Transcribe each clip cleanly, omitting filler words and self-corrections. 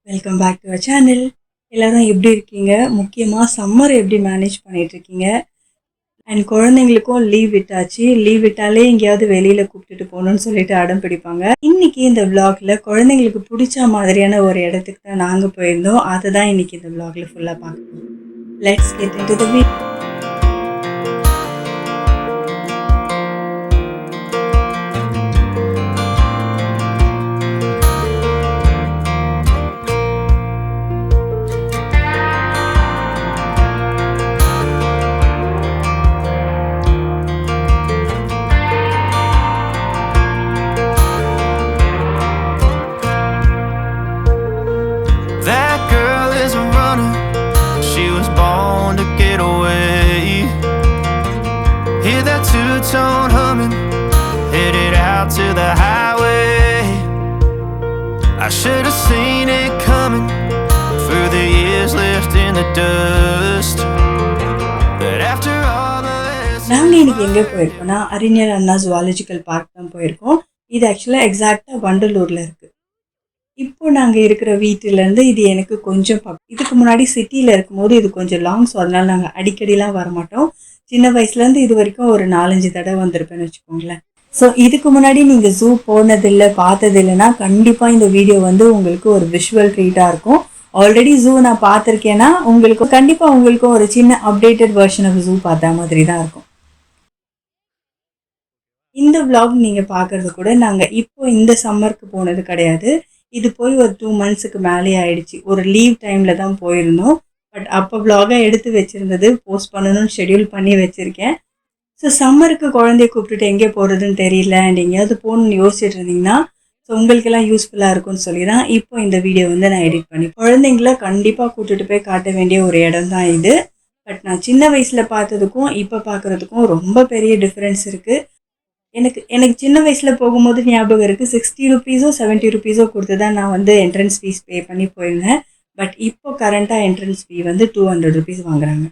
Welcome back to our channel. எல்லாரும் எப்படி இருக்கீங்க? முக்கியமாக சம்மர் எப்படி மேனேஜ் பண்ணிகிட்ருக்கீங்க? அண்ட் குழந்தைங்களுக்கும் லீவ் விட்டாச்சு. லீவ் விட்டாலே எங்கேயாவது வெளியில் கூப்பிட்டுட்டு போகணுன்னு சொல்லிட்டு அடம் பிடிப்பாங்க. இன்றைக்கி இந்த விளாகில் குழந்தைங்களுக்கு பிடிச்ச மாதிரியான ஒரு இடத்துக்கு தான் நாங்கள் போயிருந்தோம். அதை தான் இன்றைக்கி இந்த விளாகில் ஃபுல்லாக பார்க்கணும். Let's get into the video. Two-tone humming, headed out to the highway. I should have seen it coming through the years left in the dust. But after all of this, நாங்கள் இன்னைக்கு எங்கே போயிருக்கோம்னா அறிஞர் அண்ணா ஜுவாலஜிக்கல் பார்க் தான் போயிருக்கோம். இது ஆக்சுவலாக எக்ஸாக்டாக வண்டலூரில் இருக்குது. இப்போ நாங்கள் இருக்கிற வீட்டிலேருந்து இது எனக்கு கொஞ்சம் இதுக்கு முன்னாடி சிட்டியில் இருக்கும்போது இது கொஞ்சம் லாங், ஸோ அதனால் நாங்கள் அடிக்கடிலாம் வரமாட்டோம். சின்ன வயசுலேருந்து இது வரைக்கும் ஒரு 4-5 தடவை வந்திருப்பேன்னு வச்சுக்கோங்களேன். ஸோ இதுக்கு முன்னாடி நீங்கள் ஜூ போனதில்லை, பார்த்ததில்லைன்னா கண்டிப்பாக இந்த வீடியோ வந்து உங்களுக்கு ஒரு விஷுவல் ட்ரீட்டாக இருக்கும். ஆல்ரெடி ஜூ நான் பார்த்துருக்கேன்னா உங்களுக்கு கண்டிப்பாக உங்களுக்கும் ஒரு சின்ன அப்டேட்டட் வெர்ஷன் ஆஃப் ஜூ பார்த்தா மாதிரி தான் இருக்கும். இந்த விளாக் நீங்கள் பார்க்குறது கூட நாங்கள் இப்போ இந்த சம்மருக்கு போனது கிடையாது. இது போய் ஒரு 2 monthsக்கு மேலே ஆயிடுச்சு. ஒரு லீவ் டைமில் தான் போயிருந்தோம். பட் அப்போ விளாகாக எடுத்து வச்சுருந்தது, போஸ்ட் பண்ணணும்னு ஷெடியூல் பண்ணி வச்சுருக்கேன். ஸோ சம்மருக்கு குழந்தைய கூப்பிட்டுட்டு எங்கே போகிறதுன்னு தெரியல அண்ட் எங்கேயாவது போகணுன்னு யோசிச்சுட்டு இருந்தீங்கன்னா ஸோ உங்களுக்கெல்லாம் யூஸ்ஃபுல்லாக இருக்கும்னு சொல்லி தான் இப்போ இந்த வீடியோ வந்து நான் எடிட் பண்ணி குழந்தைங்கள கண்டிப்பாக கூப்பிட்டுட்டு போய் காட்ட வேண்டிய ஒரு இடம் தான் இது. பட் நான் சின்ன வயசில் பார்த்ததுக்கும் இப்போ பார்க்குறதுக்கும் ரொம்ப பெரிய டிஃப்ரென்ஸ் இருக்குது. எனக்கு சின்ன வயசில் போகும்போது ஞாபகம் இருக்குது, 60 rupees 70 rupees கொடுத்து தான் நான் வந்து என்ட்ரன்ஸ் ஃபீஸ் பே பண்ணி போயிருந்தேன். பட் இப்போ கரண்ட்டாக என்ட்ரன்ஸ் ஃபீ வந்து 200 rupees வாங்குறாங்க.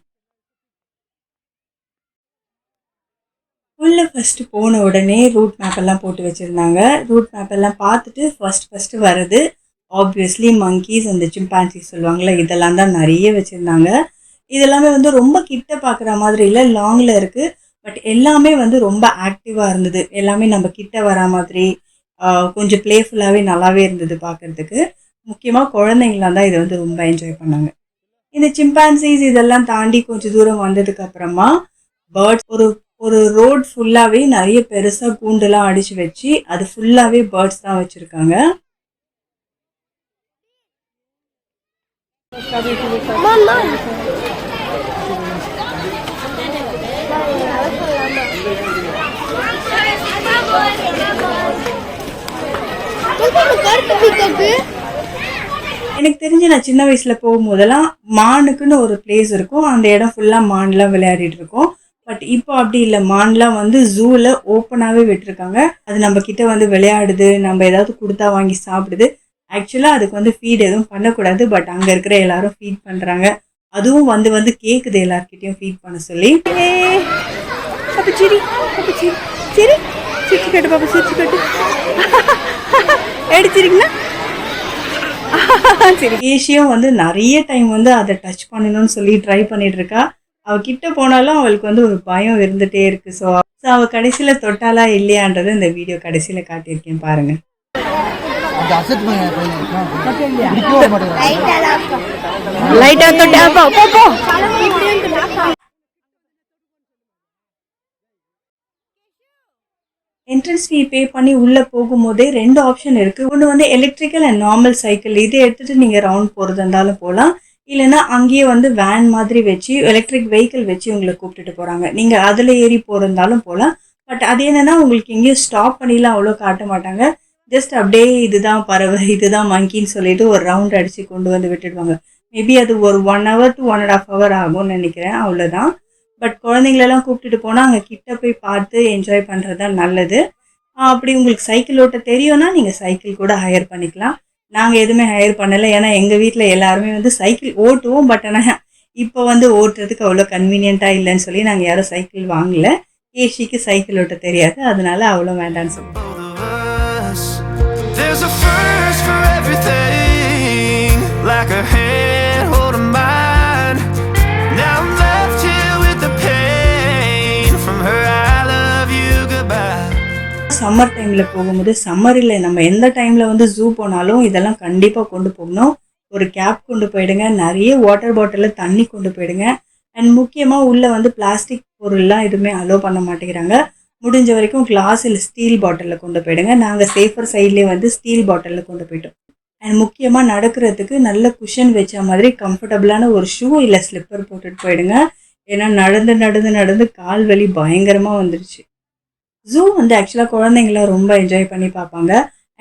உள்ளே ஃபஸ்ட்டு போன உடனே ரூட் மேப்பெல்லாம் போட்டு வச்சுருந்தாங்க. ரூட் மேப்பெல்லாம் பார்த்துட்டு ஃபஸ்ட்டு வர்றது ஆப்வியஸ்லி மங்கீஸ், அந்த சிம்பான்சிஸ் சொல்லுவாங்களே, இதெல்லாம் தான் நிறைய வச்சுருந்தாங்க. இதெல்லாமே வந்து ரொம்ப கிட்ட பார்க்குற மாதிரி இல்லை, லாங்கில் இருக்குது. பட் எல்லாமே வந்து ரொம்ப ஆக்டிவாக இருந்தது. எல்லாமே நம்ம கிட்ட வர மாதிரி கொஞ்சம் ப்ளேஃபுல்லாகவே நல்லாவே இருந்தது பார்க்குறதுக்கு. முக்கியமாக குழந்தைங்களாம் தான் இதை வந்து ரொம்ப என்ஜாய் பண்ணாங்க. இந்த சிம்பான்சிஸ் இதெல்லாம் தாண்டி கொஞ்சம் தூரம் வந்ததுக்கப்புறமா பேர்ட்ஸ் ஒரு ரோட் ஃபுல்லாகவே நிறைய பெருசாக கூண்டெல்லாம் அடித்து வச்சு அது ஃபுல்லாகவே பேர்ட்ஸ் தான் வச்சுருக்காங்க. எனக்கு தெரிஞ்சு நான் சின்ன வயசில் போகும்போதெல்லாம் மானுக்குன்னு ஒரு பிளேஸ் இருக்கும். அந்த இடம் ஃபுல்லாக மான்லாம் விளையாடிட்டு இருக்கோம். பட் இப்போ அப்படி இல்லை, மான்லாம் வந்து ஜூவில் ஓப்பனாகவே விட்டுருக்காங்க. அது நம்ம கிட்ட வந்து விளையாடுது, நம்ம ஏதாவது கொடுத்தா வாங்கி சாப்பிடுது. ஆக்சுவலாக அதுக்கு வந்து ஃபீட் எதுவும் பண்ணக்கூடாது, பட் அங்கே இருக்கிற எல்லாரும் ஃபீட் பண்ணுறாங்க. அதுவும் வந்து கேட்குது எல்லாருக்கிட்டையும் ஃபீட் பண்ண சொல்லி. எடுத்துருக்கீங்களா? சரி, ஏஷியும் வந்து நிறைய டைம் வந்து அதை டச் பண்ணணும்னு சொல்லி ட்ரை பண்ணிட்டு இருக்கா. அவகிட்ட போனாலும் அவளுக்கு வந்து ஒரு பயம் இருந்துகிட்டே இருக்கு. ஸோ அவள் கடைசியில் தொட்டாலா இல்லையான்றது இந்த வீடியோ கடைசியில் காட்டியிருக்கேன் பாருங்க. என்ட்ரன்ஸ் ஃபீ பே பண்ணி உள்ளே போகும்போதே 2 ஆப்ஷன் இருக்குது. ஒன்று வந்து எலக்ட்ரிக்கல் அண்ட் நார்மல் சைக்கிள். இதை எடுத்துகிட்டு நீங்கள் ரவுண்ட் போகிறது இருந்தாலும் போகலாம். இல்லைனா அங்கேயே வந்து வேன் மாதிரி வச்சு எலக்ட்ரிக் வெஹிக்கிள் வச்சு உங்களை கூப்பிட்டுட்டு போகிறாங்க. நீங்கள் அதில் ஏறி போகிறதாலும் போகலாம். பட் அது என்னென்னா உங்களுக்கு எங்கேயும் ஸ்டாப் பண்ணிலாம் அவ்வளோ காட்ட மாட்டாங்க. ஜஸ்ட் அப்படியே இதுதான் பறவை, இதுதான் மங்கின்னு சொல்லிட்டு ஒரு ரவுண்ட் அடித்து கொண்டு வந்து விட்டுடுவாங்க. மேபி அது ஒரு 1 hour to 1.5 hour ஆகும்னு நினைக்கிறேன், அவ்வளோதான். பட் குழந்தைங்களெல்லாம் கூப்பிட்டுட்டு போனால் அங்கே கிட்ட போய் பார்த்து என்ஜாய் பண்ணுறது தான் நல்லது. அப்படி உங்களுக்கு சைக்கிள் ஓட்ட தெரியும்னா நீங்கள் சைக்கிள் கூட ஹையர் பண்ணிக்கலாம். நாங்கள் எதுவுமே ஹையர் பண்ணலை, ஏன்னா எங்கள் வீட்டில் எல்லாருமே வந்து சைக்கிள் ஓட்டுவோம். பட் ஆனால் இப்போ வந்து ஓட்டுறதுக்கு அவ்வளோ கன்வீனியண்ட்டாக இல்லைன்னு சொல்லி நாங்கள் யாரும் சைக்கிள் வாங்கலை. ஏஷிக்கு சைக்கிள் ஓட்ட தெரியாது, அதனால அவ்வளோ வேண்டான்னு சொல்லி. There's a first for everything. like her hand holding mine. Now I'm left here with the pain from her I love you goodbye. Summer டைமில் போகும்போது சம்மரில் நம்ம எந்த டைமில் வந்து ஜூ போனாலும் இதெல்லாம் கண்டிப்பாக கொண்டு போகணும். ஒரு கேப் கொண்டு போயிடுங்க, நிறைய வாட்டர் பாட்டிலில் தண்ணி கொண்டு போயிடுங்க. அண்ட் முக்கியமாக உள்ளே வந்து பிளாஸ்டிக் பொருள்லாம் எதுவுமே அலோவ் பண்ண மாட்டேங்கிறாங்க. முடிஞ்ச வரைக்கும் கிளாஸ் இல்லை ஸ்டீல் பாட்டிலில் கொண்டு போயிடுங்க. நாங்கள் சேஃபர் சைட்லேயே வந்து ஸ்டீல் பாட்டிலில் கொண்டு போயிட்டோம். அண்ட் முக்கியமாக நடக்கிறதுக்கு நல்ல குஷன் வச்ச மாதிரி கம்ஃபர்டபுளான ஒரு ஷூ இல்லை ஸ்லிப்பர் போட்டுட்டு போயிடுங்க. ஏன்னா நடந்து நடந்து நடந்து கால் வலி பயங்கரமாக வந்துடுச்சு. ஜூ வந்து ஆக்சுவலாக குழந்தைங்களாம் ரொம்ப என்ஜாய் பண்ணி பார்ப்பாங்க.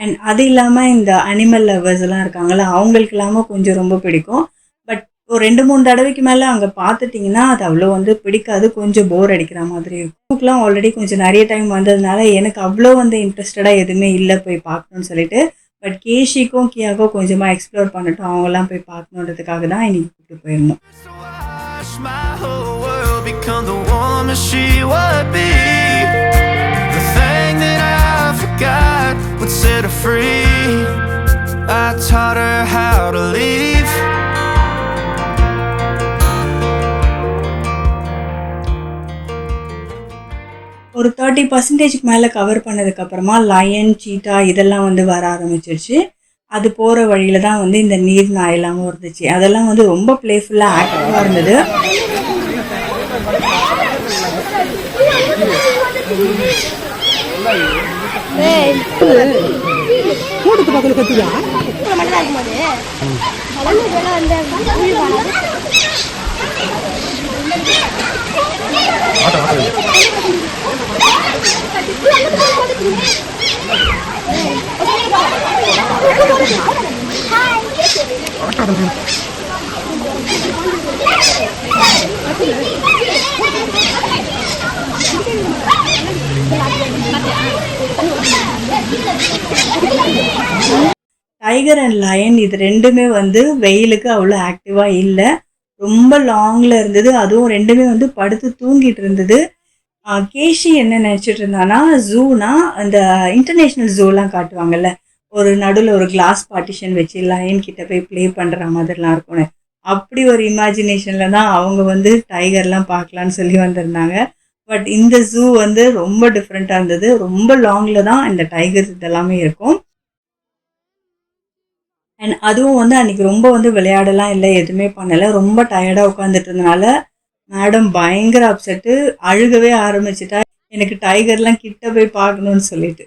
அண்ட் அது இல்லாமல் இந்த அனிமல் லவர்ஸ் எல்லாம் இருக்காங்கள்ல, அவங்களுக்கு இல்லாமல் கொஞ்சம் ரொம்ப பிடிக்கும். பட் ஒரு 2-3 தடவைக்கு மேலே அங்கே பார்த்துட்டிங்கன்னா அது அவ்வளோ வந்து பிடிக்காது, கொஞ்சம் போர் அடிக்கிற மாதிரி இருக்கும். ஜூக்கெலாம் ஆல்ரெடி கொஞ்சம் நிறைய டைம் வந்ததுனால எனக்கு அவ்வளோ வந்து இன்ட்ரெஸ்டடாக எதுவுமே இல்லை போய் பார்க்கணுன்னு சொல்லிட்டு. பட் கேஷிக்கும் கியாக்கும் கொஞ்சமாக எக்ஸ்ப்ளோர் பண்ணட்டும், அவங்களாம் போய் பார்க்கணுன்றதுக்காக தான் இன்னைக்கு கூப்பிட்டு போயிருந்தோம். Watch my whole world become the woman she would be. The thing that I forgot would set her free. I taught her how to leave. ஒரு 30% மேலே கவர் பண்ணதுக்கப்புறமா லயன், சீட்டா இதெல்லாம் வந்து வர ஆரம்பிச்சிருச்சு. அது போகிற வழியில் தான் வந்து இந்த நீர் நாயெல்லாமும் இருந்துச்சு. அதெல்லாம் வந்து ரொம்ப ப்ளேஃபுல்லாக ஆக்டிவாக இருந்தது. டைகர் அண்ட் லயன் இது ரெண்டுமே வந்து வெயிலுக்கு அவ்வளோ ஆக்டிவாக இல்லை, ரொம்ப லாங்கில் இருந்தது. அதுவும் ரெண்டுமே வந்து படுத்து தூங்கிட்டு இருந்தது. கேஷி என்ன நினச்சிட்டு இருந்தானா, ஜூனா அந்த இன்டர்நேஷ்னல் ஜூலாம் காட்டுவாங்கல்ல, ஒரு நடுவில் ஒரு கிளாஸ் பார்ட்டிஷன் வச்சு லயன் கிட்ட போய் ப்ளே பண்ணுற மாதிரிலாம் இருக்கும்னு, அப்படி ஒரு இமேஜினேஷனில் தான் அவங்க வந்து டைகர்லாம் பார்க்கலான்னு சொல்லி வந்திருந்தாங்க. பட் இந்த ஜூ வந்து ரொம்ப டிஃப்ரெண்ட்டாக இருந்தது. ரொம்ப லாங்கில் தான் இந்த டைகர்ஸ் இதெல்லாமே இருக்கும். அண்ட் அதுவும் வந்து அன்றைக்கி ரொம்ப வந்து விளையாடலாம் இல்லை, எதுவுமே பண்ணலை, ரொம்ப டயர்டாக உட்காந்துட்டு இருந்தனால மேடம் பயங்கர அப்செட்டு, அழுகவே ஆரம்பிச்சிட்டா, எனக்கு டைகர்லாம் கிட்ட போய் பார்க்கணுன்னு சொல்லிட்டு.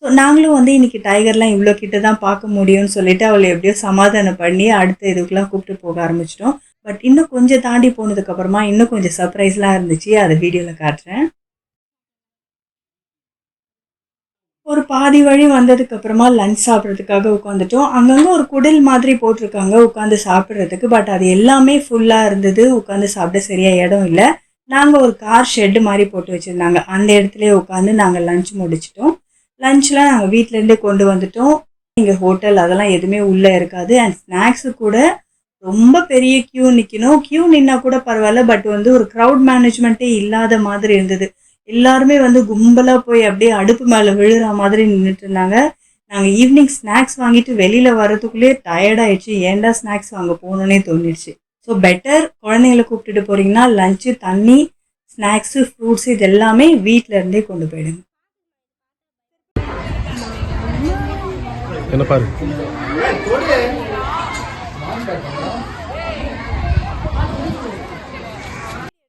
ஸோ நாங்களும் வந்து இன்றைக்கி டைகர்லாம் இவ்வளோ கிட்ட தான் பார்க்க முடியும்னு சொல்லிட்டு அவளை எப்படியோ சமாதானம் பண்ணி அடுத்த இதுக்கெலாம் கூப்பிட்டு போக ஆரம்பிச்சிட்டோம். பட் இன்னும் கொஞ்சம் தாண்டி போனதுக்கப்புறமா இன்னும் கொஞ்சம் சர்ப்ரைஸ்லாம் இருந்துச்சு, அதை வீடியோவில் காட்டுறேன். ஒரு பாதி வழி வந்ததுக்கப்புறமா லஞ்ச் சாப்பிட்றதுக்காக உட்காந்துட்டோம். அங்கங்கே ஒரு குடில் மாதிரி போட்டிருக்காங்க உட்காந்து சாப்பிட்றதுக்கு. பட் அது எல்லாமே ஃபுல்லாக இருந்தது, உட்காந்து சாப்பிட சரியாக இடம் இல்லை. நாங்கள் ஒரு கார் ஷெட்டு மாதிரி போட்டு வச்சுருந்தாங்க, அந்த இடத்துலேயே உட்காந்து நாங்கள் லஞ்ச் முடிச்சிட்டோம். லஞ்ச்லாம் நாங்கள் வீட்டிலேருந்தே கொண்டு வந்துட்டோம். இங்கே ஹோட்டல் அதெல்லாம் எதுவுமே உள்ளே இருக்காது. அண்ட் ஸ்நாக்ஸு கூட ரொம்ப பெரிய க்யூ நிற்கணும். க்யூ நின்னா கூட பரவாயில்ல, பட் வந்து ஒரு க்ரௌட் மேனேஜ்மெண்ட்டே இல்லாத மாதிரி இருந்தது. எல்லாருமே வந்து கும்பலாக போய் அப்படியே அடுப்பு மேலே விழுற மாதிரி நின்றுட்டு இருந்தாங்க. நாங்கள் ஈவினிங் ஸ்நாக்ஸ் வாங்கிட்டு வெளியில் வரதுக்குள்ளேயே டயர்டாயிடுச்சு, ஏன்டா ஸ்நாக்ஸ் வாங்க போகணுன்னே தோணிடுச்சு. ஸோ பெட்டர் குழந்தைங்களை கூப்பிட்டுட்டு போகிறீங்கன்னா லஞ்சு, தண்ணி, ஸ்நாக்ஸு, ஃப்ரூட்ஸு இது எல்லாமே வீட்டில் இருந்தே கொண்டு போயிடுங்க. என்ன பாரு,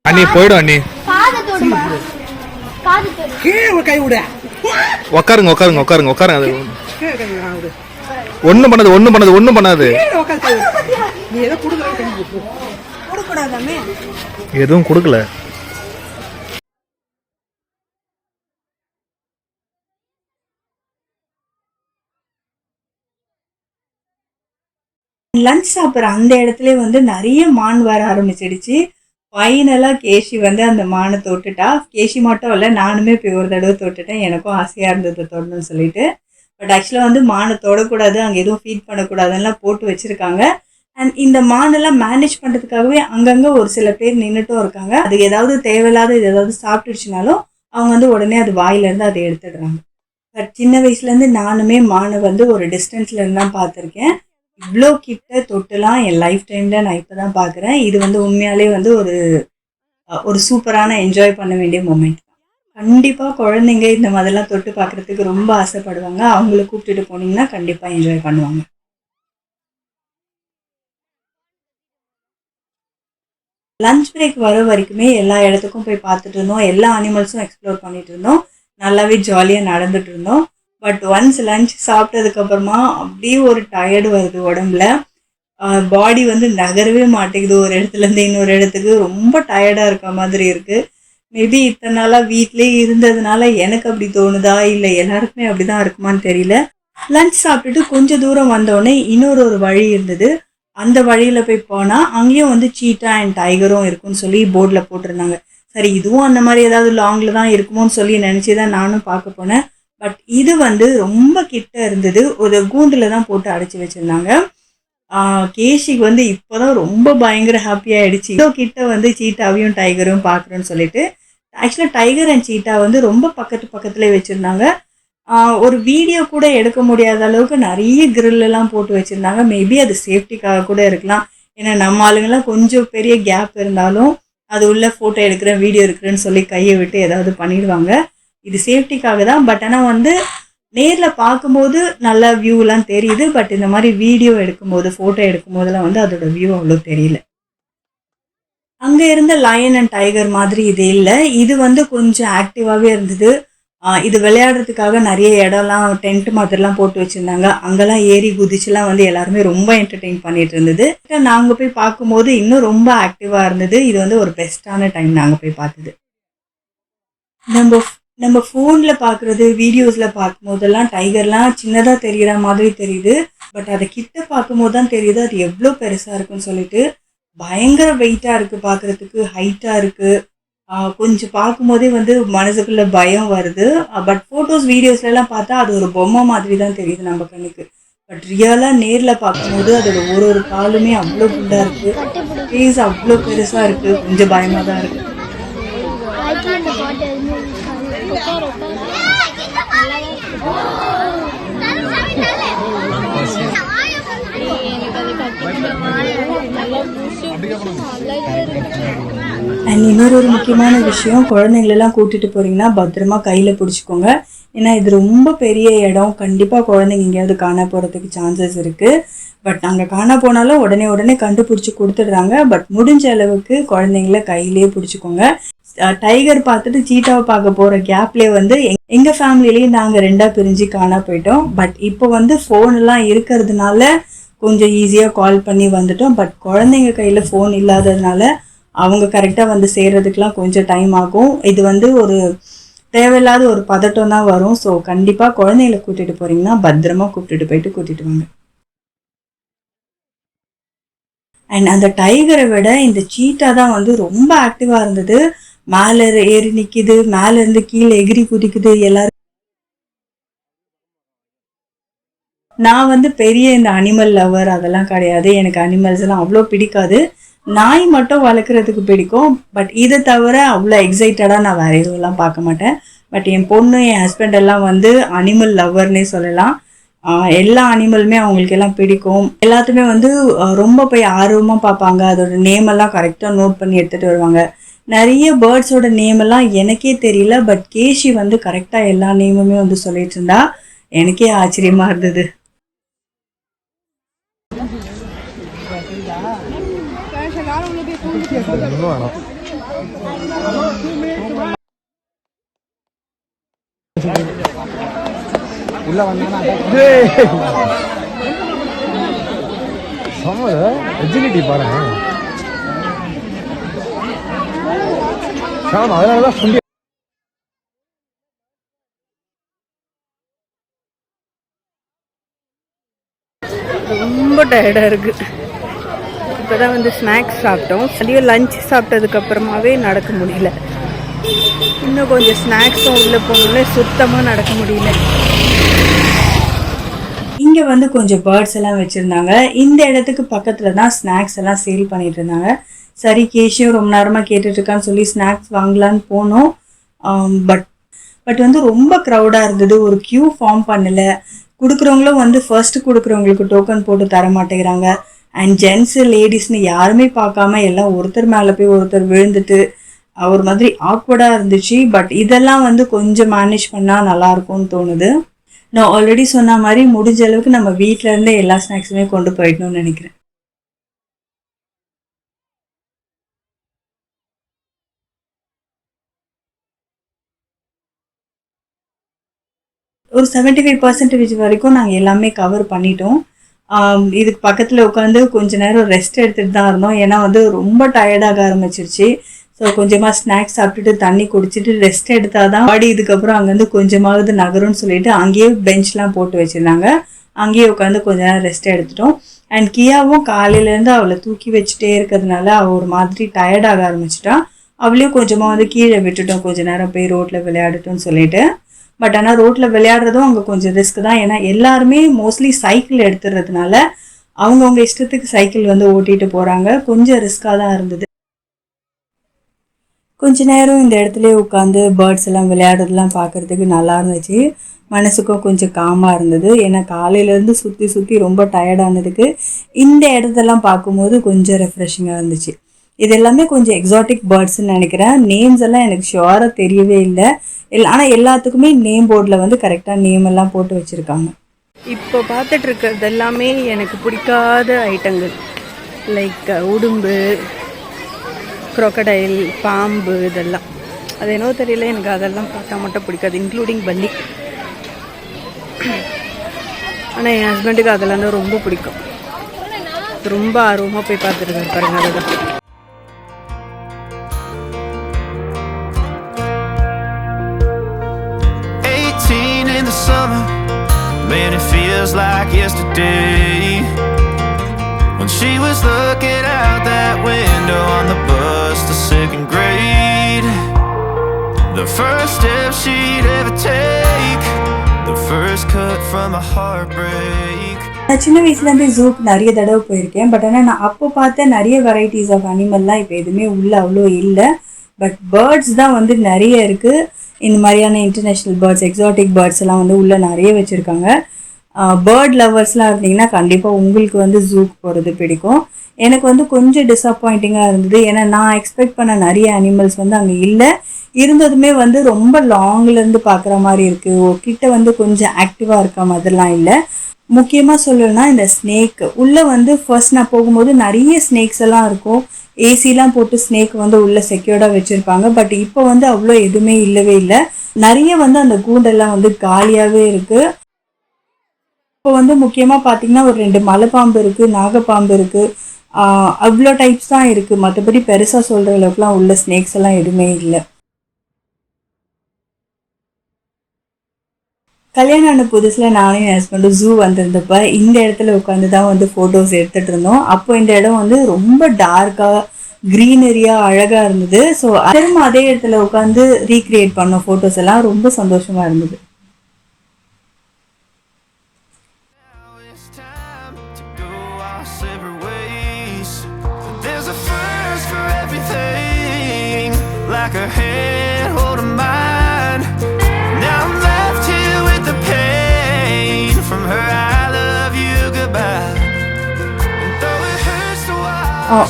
அண்ணி போயிடும் அண்ணி. உக்காருங்க உக்காருங்க உக்காருங்க உக்காருங்க. அது ஒண்ணும் பண்ணாது ஒண்ணும் பண்ணாது ஒண்ணும் பண்ணாது. எதுவும் கொடுக்கல. லஞ்ச் சாப்பிட்ற அந்த இடத்துல வந்து நிறைய மான் வர ஆரம்பிச்சிடுச்சு. ஃபைனலாக கேஷி வந்து அந்த மானை தொட்டுட்டா. கேஷி மட்டும் இல்லை, நானுமே போய் ஒரு தடவை தொட்டுட்டேன், எனக்கும் ஆசையாக இருந்தது தொடணும்னு சொல்லிட்டு. பட் ஆக்சுவலாக வந்து மானை தொடக்கூடாது, அங்கே எதுவும் ஃபீட் பண்ணக்கூடாதுன்னெலாம் போட்டு வச்சுருக்காங்க. அண்ட் இந்த மானெல்லாம் மேனேஜ் பண்ணுறதுக்காகவே அங்கங்கே ஒரு சில பேர் நின்றுட்டும் இருக்காங்க. அது ஏதாவது தேவையில்லாத இது ஏதாவது சாப்பிட்டுருச்சுனாலும் அவங்க வந்து உடனே அது வாயிலேருந்து அதை எடுத்துடுறாங்க. பட் சின்ன வயசுலேருந்து நானுமே மானை வந்து ஒரு டிஸ்டன்ஸ்லேருந்து தான் பார்த்துருக்கேன். இவ்வளோ கிட்ட தொட்டுலாம் என் லைஃப் டைமில் நான் இப்போ தான் பார்க்குறேன். இது வந்து உண்மையாலே வந்து ஒரு சூப்பரான என்ஜாய் பண்ண வேண்டிய மூமெண்ட். கண்டிப்பாக குழந்தைங்க இந்த மாதிரிலாம் தொட்டு பார்க்குறதுக்கு ரொம்ப ஆசைப்படுவாங்க. அவங்கள கூப்பிட்டுட்டு போனீங்கன்னா கண்டிப்பாக என்ஜாய் பண்ணுவாங்க. லஞ்ச் பிரேக் வர வரைக்குமே எல்லா இடத்துக்கும் போய் பார்த்துட்டு இருந்தோம். எல்லா அனிமல்ஸும் எக்ஸ்ப்ளோர் பண்ணிட்டு இருந்தோம். நல்லாவே ஜாலியாக நடந்துட்டு இருந்தோம். பட் ஒன்ஸ் லஞ்ச் சாப்பிட்டதுக்கப்புறமா அப்படியே ஒரு டயர்டு வருது உடம்புல. பாடி வந்து நகரவே மாட்டேங்குது. ஒரு இடத்துலேருந்து இன்னொரு இடத்துக்கு ரொம்ப டயர்டாக இருக்க மாதிரி இருக்குது. மேபி இத்தனை நாளாக வீட்லேயே இருந்ததுனால எனக்கு அப்படி தோணுதா, இல்லை எல்லாருக்குமே அப்படி தான் இருக்குமான்னு தெரியல. லஞ்ச் சாப்பிட்டுட்டு கொஞ்சம் தூரம் வந்தோடனே இன்னொரு வழி இருந்தது. அந்த வழியில் போய் போனால் அங்கேயும் வந்து சீட்டா அண்ட் டைகரும் இருக்குன்னு சொல்லி போர்டில் போட்டிருந்தாங்க. சரி, இதுவும் அந்த மாதிரி ஏதாவது லாங்கில் தான் இருக்குமோன்னு சொல்லி நினச்சி தான் நானும் பார்க்க போனேன். பட் இது வந்து ரொம்ப கிட்ட இருந்தது. ஒரு கூண்டில் தான் போட்டு அடைச்சி வச்சுருந்தாங்க. கேஷிக்கு வந்து இப்போ தான் ரொம்ப பயங்கர ஹாப்பியாகிடுச்சு. இவ்வளோ கிட்ட வந்து சீட்டாவையும் டைகரும் பார்க்குறோன்னு சொல்லிட்டு. ஆக்சுவலாக டைகர் அண்ட் சீட்டா வந்து ரொம்ப பக்கத்துலேயே வச்சுருந்தாங்க. ஒரு வீடியோ கூட எடுக்க முடியாத அளவுக்கு நிறைய கிரில்லாம் போட்டு வச்சுருந்தாங்க. மேபி அது சேஃப்டிக்காக கூட இருக்கலாம். ஏன்னா நம்ம ஆளுங்கெல்லாம் கொஞ்சம் பெரிய கேப் இருந்தாலும் அது உள்ள ஃபோட்டோ எடுக்கிறேன் வீடியோ எடுக்கிறேன்னு சொல்லி கையை விட்டு ஏதாவது பண்ணிடுவாங்க. இது சேஃப்டிக்காக தான். பட் ஆனால் வந்து நேரில் பார்க்கும்போது நல்ல வியூலாம் தெரியுது. பட் இந்த மாதிரி வீடியோ எடுக்கும்போது ஃபோட்டோ எடுக்கும்போதெல்லாம் வந்து அதோட வியூ அவ்வளோ தெரியல. அங்கே இருந்த லயன் அண்ட் டைகர் மாதிரி இது இல்லை. இது வந்து கொஞ்சம் ஆக்டிவாகவே இருந்தது. இது விளையாடுறதுக்காக நிறைய இடம்லாம் டென்ட் மாதிரிலாம் போட்டு வச்சுருந்தாங்க. அங்கெல்லாம் ஏறி குதிச்சுலாம் வந்து எல்லாருமே ரொம்ப என்டர்டெயின் பண்ணிட்டு இருந்தது. நாங்கள் போய் பார்க்கும்போது இன்னும் ரொம்ப ஆக்டிவாக இருந்தது. இது வந்து ஒரு பெஸ்ட்டான டைம் நாங்கள் போய் பார்த்தது. நம்ம ஃபோனில் பார்க்குறது, வீடியோஸில் பார்க்கும்போதெல்லாம் டைகர்லாம் சின்னதாக தெரிகிற மாதிரி தெரியுது. பட் அதை கிட்ட பார்க்கும்போது தான் தெரியுது அது எவ்வளோ பெருசாக இருக்குன்னு சொல்லிட்டு. பயங்கர வெயிட்டாக இருக்குது, பார்க்குறதுக்கு ஹைட்டாக இருக்குது. கொஞ்சம் பார்க்கும்போதே வந்து மனசுக்குள்ளே பயம் வருது. பட் ஃபோட்டோஸ் வீடியோஸ்லாம் பார்த்தா அது ஒரு பொம்மை மாதிரி தான் தெரியுது நம்ம கண்ணுக்கு. பட் ரியலாக நேரில் பார்க்கும்போது அதோட ஒரு காலுமே அவ்வளோ குண்டாக இருக்குது, ஃபேஸ் அவ்வளோ பெருசாக இருக்குது. கொஞ்சம் பயமாக தான் இருக்குது. அண்ட் இன்னொரு முக்கியமான விஷயம், குழந்தைங்களெல்லாம் கூட்டிகிட்டு போகிறீங்கன்னா பத்திரமா கையில் பிடிச்சிக்கோங்க. ஏன்னா இது ரொம்ப பெரிய இடம். கண்டிப்பாக குழந்தைங்க எங்கேயாவது காண போகிறதுக்கு சான்சஸ் இருக்குது. பட் நாங்கள் காண போனாலும் உடனே கண்டுபிடிச்சி கொடுத்துடுறாங்க. பட் முடிஞ்ச அளவுக்கு குழந்தைங்கள கையிலே பிடிச்சிக்கோங்க. டைகர் பார்த்துட்டு சீட்டாவை பார்க்க போகிற கேப்லேயே வந்து எங்கள் ஃபேமிலியிலேயே நாங்கள் 2ஆக பிரிஞ்சு காண போயிட்டோம். பட் இப்போ வந்து ஃபோனெல்லாம் இருக்கிறதுனால கொஞ்சம் ஈஸியாக கால் பண்ணி வந்துட்டோம். பட் குழந்தைங்க கையில் ஃபோன் இல்லாததுனால அவங்க கரெக்டாக வந்து சேர்றதுக்கெலாம் கொஞ்சம் டைம் ஆகும். இது வந்து ஒரு தேவையில்லாத ஒரு பதட்டம் தான் வரும். ஸோ கண்டிப்பாக குழந்தைங்களை கூட்டிகிட்டு போகிறீங்கன்னா பத்திரமா கூட்டிகிட்டு வாங்க. அண்ட் அந்த டைகரை விட இந்த சீட்டா தான் வந்து ரொம்ப ஆக்டிவாக இருந்தது. மேலே ஏறி நிற்கிது, மேலேருந்து கீழே எகிரி குதிக்குது எல்லாரும். நான் வந்து பெரிய இந்த அனிமல் லவர் அதெல்லாம் கிடையாது. எனக்கு அனிமல்ஸ் எல்லாம் அவ்வளோ பிடிக்காது. நாய் மட்டும் வளர்க்குறதுக்கு பிடிக்கும். பட் இதை தவிர அவ்வளோ எக்ஸைட்டடாக நான் வேறு எதுவும் பார்க்க மாட்டேன். பட் என் பொண்ணு, என் ஹஸ்பண்ட் எல்லாம் வந்து அனிமல் லவர்னே சொல்லலாம். எல்லா அனிமலுமே அவங்களுக்கு எல்லாம் பிடிக்கும். எல்லாத்துமே வந்து ரொம்ப போய் ஆர்வமாக பார்ப்பாங்க. அதோட நேமெல்லாம் கரெக்டாக நோட் பண்ணி எடுத்துகிட்டு வருவாங்க. நிறைய பேர்ட்ஸோட நேமெல்லாம் எனக்கே தெரியல. பட் கேஷி வந்து கரெக்டாக எல்லா நேமுமே வந்து சொல்லிட்டு இருந்தா. எனக்கே ஆச்சரியமாக இருந்தது. உள்ள வந்தானா சமத எஜிலிட்டி பாருங்க. சாம அதனாலதான் சொல்லி ரொம்ப டயர்டாக இருக்குது. இப்போ தான் வந்து ஸ்நாக்ஸ் சாப்பிட்டோம். சரியாக லஞ்ச் சாப்பிட்டதுக்கப்புறமாவே நடக்க முடியல. இன்னும் கொஞ்சம் ஸ்நாக்ஸும் உள்ளே போகணுன்னே சுத்தமாக நடக்க முடியல. இங்கே வந்து கொஞ்சம் பேர்ட்ஸ் எல்லாம் வச்சுருந்தாங்க. இந்த இடத்துக்கு பக்கத்தில் தான் ஸ்நாக்ஸ் எல்லாம் சேல் பண்ணிட்டு இருந்தாங்க. சரி கேஷியும் ரொம்ப நேரமாக கேட்டுட்ருக்கான்னு சொல்லி ஸ்நாக்ஸ் வாங்கலான்னு போனோம். பட் வந்து ரொம்ப க்ரௌடாக இருந்தது. ஒரு க்யூ ஃபார்ம் பண்ணலை. கொடுக்குறவங்களும் வந்து ஃபர்ஸ்ட்டு கொடுக்குறவங்களுக்கு டோக்கன் போட்டு தர மாட்டேங்கிறாங்க. அண்ட் ஜென்ஸு லேடிஸ்னு யாருமே பார்க்காம எல்லாம் ஒருத்தர் மேலே போய் ஒருத்தர் விழுந்துட்டு ஒரு மாதிரி ஆக்வர்டாக இருந்துச்சு. பட் இதெல்லாம் வந்து கொஞ்சம் மேனேஜ் பண்ணால் நல்லாயிருக்கும்னு தோணுது. நான் ஆல்ரெடி சொன்ன மாதிரி முடிஞ்ச அளவுக்கு நம்ம வீட்டிலேருந்தே எல்லா ஸ்நாக்ஸுமே கொண்டு போயிடணும்னு நினைக்கிறேன். ஒரு 75% வரைக்கும் நாங்கள் எல்லாமே கவர் பண்ணிட்டோம். இதுக்கு பக்கத்தில் உட்காந்து கொஞ்ச நேரம் ரெஸ்ட் எடுத்துகிட்டு தான் இருந்தோம். ஏன்னா வந்து ரொம்ப டயர்டாக ஆரம்பிச்சிருச்சு. ஸோ கொஞ்சமாக ஸ்நாக்ஸ் சாப்பிட்டுட்டு தண்ணி குடிச்சிட்டு ரெஸ்ட் எடுத்தால் தான் பாடி இதுக்கப்புறம் அங்கேருந்து கொஞ்சமாவது நகரும்னு சொல்லிட்டு அங்கேயே பெஞ்ச்லாம் போட்டு வச்சுருந்தாங்க. அங்கேயே உட்காந்து கொஞ்ச நேரம் ரெஸ்ட் எடுத்துட்டோம். அண்ட் கியாவும் காலையிலேருந்து அவளை தூக்கி வச்சுட்டே இருக்கிறதுனால அவள் ஒரு மாதிரி டயர்டாக ஆரம்பிச்சிட்டா. அவளையும் கொஞ்சமாக வந்து கீழே விட்டுட்டோம், கொஞ்ச நேரம் போய் ரோட்டில் விளையாடட்டும்னு சொல்லிட்டு. பட் ஆனால் ரோட்டில் விளையாடுறதும் அங்கே கொஞ்சம் ரிஸ்க் தான். ஏன்னா எல்லாருமே மோஸ்ட்லி சைக்கிள் எடுத்துடுறதுனால அவங்கவுங்க இஷ்டத்துக்கு சைக்கிள் வந்து ஓட்டிகிட்டு போகிறாங்க. கொஞ்சம் ரிஸ்க்காக தான் இருந்தது. கொஞ்ச நேரம் இந்த இடத்துல உட்காந்து பேர்ட்ஸ் எல்லாம் விளையாடுறதுலாம் பார்க்குறதுக்கு நல்லா இருந்துச்சு. மனசுக்கும் கொஞ்சம் காமாக இருந்தது. ஏன்னா காலையிலேருந்து சுற்றி சுற்றி ரொம்ப டயர்டானதுக்கு இந்த இடத்தெல்லாம் பார்க்கும்போது கொஞ்சம் ரெஃப்ரெஷிங்காக இருந்துச்சு. இது எல்லாமே கொஞ்சம் எக்ஸாட்டிக் பேர்ட்ஸ்ன்னு நினைக்கிறேன். நேம்ஸ் எல்லாம் எனக்கு ஷுவராக தெரியவே இல்லை. ஆனால் எல்லாத்துக்குமே நேம் போர்டில் வந்து கரெக்டாக நேம் எல்லாம் போட்டு வச்சுருக்காங்க. இப்போ பார்த்துட்டு இருக்கிறது எல்லாமே எனக்கு பிடிக்காத ஐட்டங்கள். லைக் உடும்பு, crocodile, பாம்பு, இதெல்லாம். அது என்னவோ தெரியல, எனக்கு அதெல்லாம் பார்த்தா மட்டும் பிடிக்காது, இன்க்ளூடிங் பல்லி. ஆனால் என் ஹஸ்பண்டுக்கு அதெல்லாம் தான் ரொம்ப பிடிக்கும். ரொம்ப ஆர்வமாக போய் பார்த்துருக்காரு பாருங்க. அதுதான் in the summer, man, it feels like yesterday when she was looking out that window on the bus to second grade. The first step she'd ever take, the first cut from a heartbreak. நான் சின்ன வயசுலேருந்தே ஜூக்கு நிறைய தடவை போயிருக்கேன். But ஆனால் நான் அப்போ பார்த்த நிறைய வெரைட்டிஸ் ஆஃப் அனிமல்லாம் இப்போ எதுவுமே உள்ள அவ்வளோ இல்லை. பட் பேர்ட்ஸ் தான் வந்து நிறைய இருக்குது. இந்த மாதிரியான இன்டர்நேஷ்னல் பேர்ட்ஸ், எக்ஸாட்டிக் பேர்ட்ஸ் எல்லாம் வந்து உள்ளே நிறைய வச்சுருக்காங்க. பேர்ட் லவர்ஸ்லாம் இருந்தீங்கன்னா கண்டிப்பாக உங்களுக்கு வந்து ஜூக்கு போகிறது பிடிக்கும். எனக்கு வந்து கொஞ்சம் டிஸப்பாயிண்டிங்காக இருந்தது. ஏன்னா நான் எக்ஸ்பெக்ட் பண்ண நிறைய அனிமல்ஸ் வந்து அங்கே இல்லை. இருந்ததுமே வந்து ரொம்ப லாங்லேருந்து பார்க்குற மாதிரி இருக்குது. கிட்ட வந்து கொஞ்சம் ஆக்டிவாக இருக்க மாதிரிலாம் இல்லை. முக்கியமாக சொல்லணும்னா இந்த ஸ்னேக் உள்ளே வந்து ஃபர்ஸ்ட் நான் போகும்போது நிறைய ஸ்னேக்ஸ் எல்லாம் இருக்கும். ஏசிலாம் போட்டு ஸ்னேக் வந்து உள்ளே செக்யூர்டாக வச்சுருப்பாங்க. பட் இப்போ வந்து அவ்வளோ எதுவுமே இல்லவே இல்லை. நிறைய வந்து அந்த கூண்டெல்லாம் வந்து காலியாகவே இருக்குது. இப்போ வந்து முக்கியமாக பார்த்தீங்கன்னா ஒரு 2 மலைப்பாம்பு இருக்குது, நாகப்பாம்பு இருக்குது, அவ்வளோ டைப்ஸ் தான் இருக்குது. மற்றபடி பெருசாக சொல்கிற அளவுக்குலாம் உள்ள ஸ்னேக்ஸ் எல்லாம் எதுவுமே இல்லை. கல்யாணம் ஆன புதுசில் நானும் என் ஹஸ்பண்டும் ஜூ வந்திருந்தப்ப இந்த இடத்துல உட்காந்து தான் வந்து ஃபோட்டோஸ் எடுத்துகிட்டு இருந்தோம். அப்போ இந்த இடம் வந்து ரொம்ப டார்க்காக க்ரீனரியாக அழகாக இருந்தது. ஸோ திரும்ப அதே இடத்துல உட்காந்து ரீக்ரியேட் பண்ணோம் ஃபோட்டோஸ் எல்லாம். ரொம்ப சந்தோஷமாக இருந்தது.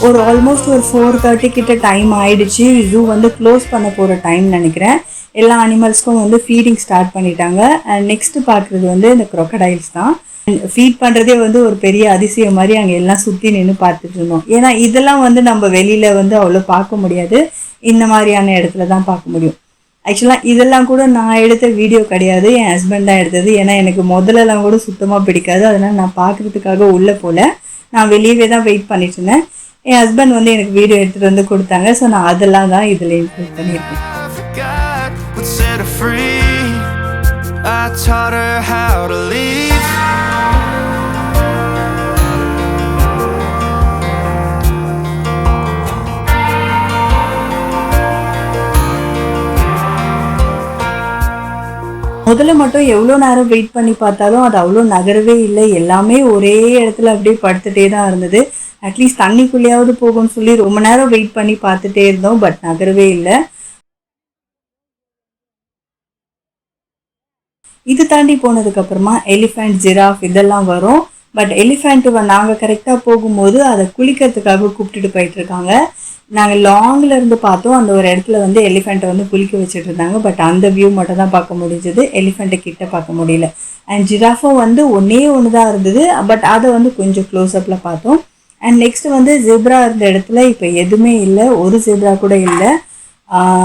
ஒரு ஆல்மோஸ்ட் ஒரு 4:30 கிட்ட டைம் ஆயிடுச்சு. ஜூ வந்து க்ளோஸ் பண்ண போகிற டைம் நினைக்கிறேன். எல்லா அனிமல்ஸ்க்கும் வந்து ஃபீடிங் ஸ்டார்ட் பண்ணிட்டாங்க. அண்ட் நெக்ஸ்ட்டு பார்க்குறது வந்து இந்த crocodiles தான். ஃபீட் பண்ணுறதே வந்து ஒரு பெரிய அதிசயம் மாதிரி அங்கே எல்லாம் சுற்றி நின்று பார்த்துட்டு இருந்தோம். ஏன்னா இதெல்லாம் வந்து நம்ம வெளியில் வந்து அவ்வளோ பார்க்க முடியாது. இந்த மாதிரியான இடத்துல தான் பார்க்க முடியும். ஆக்சுவலாக இதெல்லாம் கூட நான் எடுத்த வீடியோ கிடையாது, என் ஹஸ்பண்ட் தான் எடுத்தது. ஏன்னா எனக்கு முதல்லலாம் கூட சுத்தமாக பிடிக்காது. அதனால் நான் பார்க்குறதுக்காக உள்ளே போகல, நான் வெளியவே தான் வெயிட் பண்ணிட்டு இருந்தேன். என் ஹஸ்பண்ட் வந்து எனக்கு வீடியோ எடுத்துகிட்டு வந்து கொடுத்தாங்க. ஸோ நான் அதெல்லாம் தான் இதில் இன்க்ளூட் பண்ணியிருக்கேன். முதல்ல மட்டும் எவ்வளோ நேரம் வெயிட் பண்ணி பார்த்தாலும் அது அவ்வளோ நகரவே இல்லை. எல்லாமே ஒரே இடத்துல அப்படியே படுத்துகிட்டே தான் இருந்தது. அட்லீஸ்ட் தண்ணிக்குள்ளேயாவது போகும்னு சொல்லி ரொம்ப நேரம் வெயிட் பண்ணி பார்த்துட்டே இருந்தோம். பட் நகரவே இல்லை. இது தாண்டி போனதுக்கப்புறமா எலிஃபெண்ட், ஜிராஃப் இதெல்லாம் வரும். பட் எலிஃபெண்ட்டு நாங்கள் கரெக்டாக போகும்போது அதை குளிக்கிறதுக்காக கூப்பிட்டுட்டு போயிட்டுருக்காங்க. நாங்கள் லாங்கில் இருந்து பார்த்தோம். அந்த ஒரு இடத்துல வந்து எலிஃபெண்ட்டை வந்து குளிக்க வச்சுட்டு இருந்தாங்க. பட் அந்த வியூ மட்டும் தான் பார்க்க முடிஞ்சது. எலிஃபெண்ட்டை கிட்ட பார்க்க முடியல. அண்ட் ஜிராஃபும் வந்து ஒன்று தான் இருந்தது. பட் அதை வந்து கொஞ்சம் க்ளோஸ்அப்பில் பார்த்தோம். அண்ட் நெக்ஸ்ட் வந்து ஜெப்ரா இருந்த இடத்துல இப்போ எதுவுமே இல்லை. ஒரு ஜெப்ரா கூட இல்லை.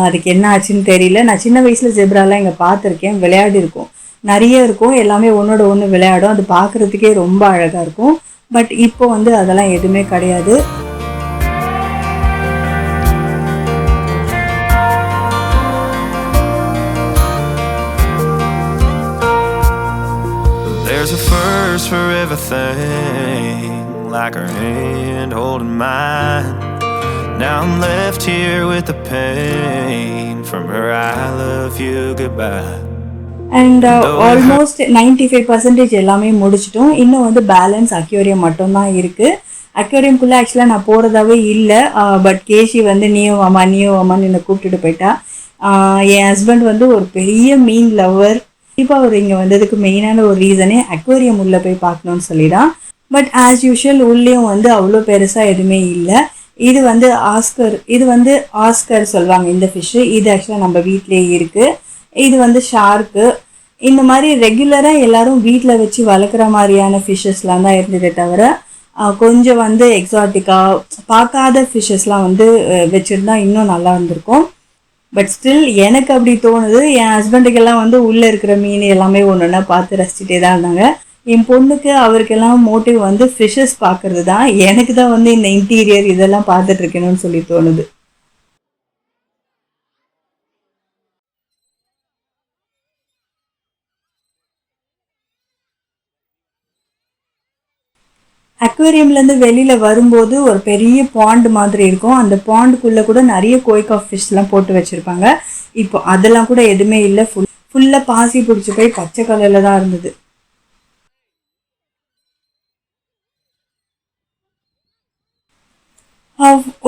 அதுக்கு என்ன ஆச்சுன்னு தெரியல. நான் சின்ன வயசில் ஜெப்ராலாம் இங்கே பார்த்துருக்கேன், விளையாடி இருக்கும், நிறைய இருக்கும், எல்லாமே ஒன்றோட ஒன்று விளையாடும். அது பார்க்குறதுக்கே ரொம்ப அழகாக இருக்கும். பட் இப்போ வந்து அதெல்லாம் எதுவுமே கிடையாது. There's a first for everything, like her hand holding mine. Now I'm left here with the pain from her I love you goodbye. And almost 95% எல்லாமே முடிச்சிட்டோம். இன்னும் வந்து பேலன்ஸ் அக்வேரியம் மட்டும்தான் இருக்குது. அக்வேரியம்குள்ளே ஆக்சுவலாக நான் போகிறதாவே இல்லை. பட் கேஷி வந்து நீயும் வாமான்னு என்னை கூப்பிட்டுட்டு போயிட்டா. என் ஹஸ்பண்ட் வந்து ஒரு பெரிய மீன் லவ்வர். கண்டிப்பாக அவர் இங்கே வந்ததுக்கு மெயினான ஒரு ரீசனே அக்வேரியம் உள்ளே போய் பார்க்கணுன்னு சொல்லிதான். பட் ஆஸ் யூஷுவல் உள்ளேயும் வந்து அவ்வளோ பெருசாக எதுவுமே இல்லை. இது வந்து ஆஸ்கர் சொல்லுவாங்க இந்த ஃபிஷ்ஷு. இது ஆக்சுவலாக நம்ம வீட்டிலேயே இருக்குது. இது வந்து ஷார்க்கு. இந்த மாதிரி ரெகுலராக எல்லோரும் வீட்டில் வச்சு வளர்க்குற மாதிரியான ஃபிஷ்ஷஸ்லாம் தான் இருந்ததே தவிர கொஞ்சம் வந்து எக்ஸாட்டிக்காக பார்க்காத ஃபிஷ்ஷஸ்லாம் வந்து வச்சுருந்தா இன்னும் நல்லா இருந்திருக்கும். பட் ஸ்டில் எனக்கு அப்படி தோணுது. என் ஹஸ்பண்டுக்கெல்லாம் வந்து உள்ளே இருக்கிற மீன் எல்லாமே ஒன்று ஒன்றா பார்த்து ரசிச்சுட்டே தான் இருந்தாங்க. என் பொண்ணுக்கு அவருக்கெல்லாம் மோட்டிவ் வந்து ஃபிஷ்ஷஸ் பார்க்குறது தான். எனக்கு தான் வந்து இந்த இன்டீரியர் இதெல்லாம் பார்த்துட்ருக்கணும்னு சொல்லி தோணுது. அக்வேரியம்லேருந்து வெளியில் வரும்போது ஒரு பெரிய பாண்ட் மாதிரி இருக்கும். அந்த பாண்டுக்குள்ளே கூட நிறைய கோய்கா ஃபிஷ்லாம் போட்டு வச்சுருப்பாங்க. இப்போ அதெல்லாம் கூட எதுவுமே இல்லை. ஃபுல்லாக பாசி பிடிச்சி போய் பச்சை கலரில் தான் இருந்தது.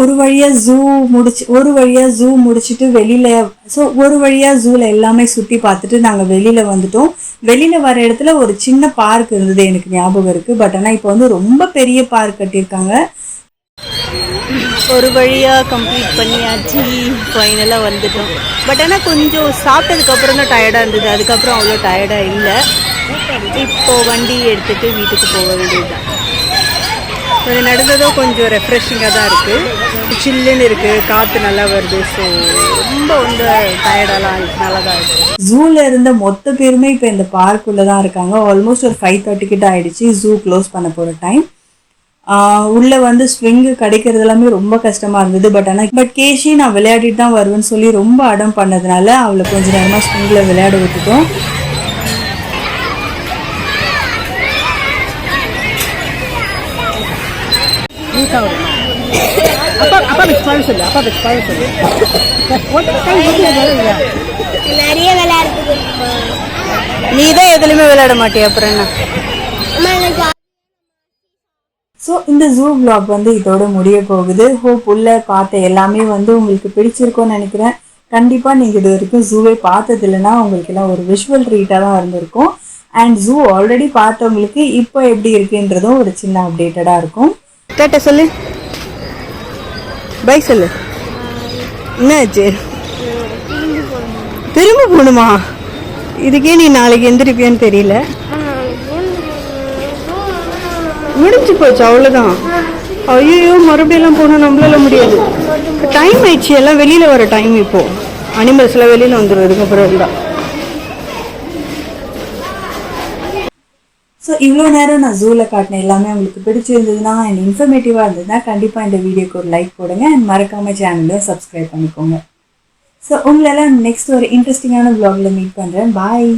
ஒரு வழியாக ஜூ முடிச்சுட்டு வெளியில் ஒரு வழியாக ஜூவில் எல்லாமே சுற்றி பார்த்துட்டு நாங்கள் வெளியில் வந்துட்டோம். வெளியில் வர இடத்துல ஒரு சின்ன பார்க் இருந்தது, எனக்கு ஞாபகம் இருக்குது. பட் ஆனால் இப்போ வந்து ரொம்ப பெரிய பார்க் கட்டியிருக்காங்க. ஒரு வழியாக கம்ப்ளீட் பண்ணியாச்சு, ஃபைனலாக வந்துட்டோம். பட் ஆனால் கொஞ்சம் சாப்பிட்டதுக்கப்புறம் தான் டயர்டாக இருந்தது. அதுக்கப்புறம் அவ்வளோ டயர்டாக இல்லை. இப்போது வண்டி எடுத்துகிட்டு வீட்டுக்கு போக வேண்டியதுதான். அது நடந்ததோ கொஞ்சம் ரெஃப்ரெஷிங்காக தான் இருக்குது. சில்லுன்னு இருக்குது, காற்று நல்லா வருது. ஸோ ரொம்ப வந்து டயர்டெல்லாம் நல்லா தான் இருக்குது. ஜூவில் இருந்த மொத்த பேருமே இப்போ இந்த பார்க்குள்ளே தான் இருக்காங்க. ஆல்மோஸ்ட் ஒரு 5:30 கிட்ட ஆகிடுச்சு ஜூ க்ளோஸ் பண்ண போகிற டைம். உள்ளே வந்து ஸ்விங்கு கிடைக்கிறது எல்லாமே ரொம்ப கஷ்டமாக இருந்தது. பட் கேஷி நான் விளையாடிட்டு தான் வருவேன்னு சொல்லி ரொம்ப அடம் பண்ணதுனால அவளை கொஞ்சம் நேரமாக ஸ்விங்கில் விளையாட விட்டுட்டோம். நிறைய விளையாடுறது நீ தான் எதுலையுமே விளையாட மாட்டியா, அப்புறம் என்ன? ஸோ இந்த ஜூ vlog வந்து இதோட முடிய போகுது. ஹோப் உள்ள பார்த்த எல்லாமே வந்து உங்களுக்கு பிடிச்சிருக்கோன்னு நினைக்கிறேன். கண்டிப்பாக நீங்கள் இது வரைக்கும் ஜூவே பார்த்தது இல்லைன்னா உங்களுக்கு எல்லாம் ஒரு விஷுவல் ட்ரீட்டாக தான் இருந்திருக்கும். அண்ட் ஜூ ஆல்ரெடி பார்த்தவங்களுக்கு இப்போ எப்படி இருக்குன்றதும் ஒரு சின்ன அப்டேட்டடாக இருக்கும். கேட்ட சொல்லு, பை சொல்லு. என்னாச்சு? திரும்ப போகணுமா? இதுக்கே நீ நாளைக்கு எந்திரிப்பியான்னு தெரியல. முடிஞ்சு போச்சு, அவ்வளோதான். ஐயோ மறுபடியெல்லாம் போனால் நம்மளால முடியாது. டைம் ஆயிடுச்சு, எல்லாம் வெளியில் வர டைம். இப்போது அனிமல்ஸ்லாம் வெளியில் வந்துடும் இதுக்கப்புறம் இருந்தால். ஸோ இவ்வளோ நேரம் நான் ஜூவில் காட்டின எல்லாமே உங்களுக்கு பிடிச்சிருந்ததுன்னா அண்ட் இன்ஃபர்மேட்டிவாக இருந்ததுன்னா கண்டிப்பாக இந்த வீடியோக்கு ஒரு லைக் போடுங்க அண்ட் மறக்காமல் சேனலை சப்ஸ்கிரைப் பண்ணிக்கோங்க. ஸோ உங்களெல்லாம் நெக்ஸ்ட் ஒரு இன்ட்ரெஸ்டிங்கான vlogல மீட் பண்ணுறேன். பாய்.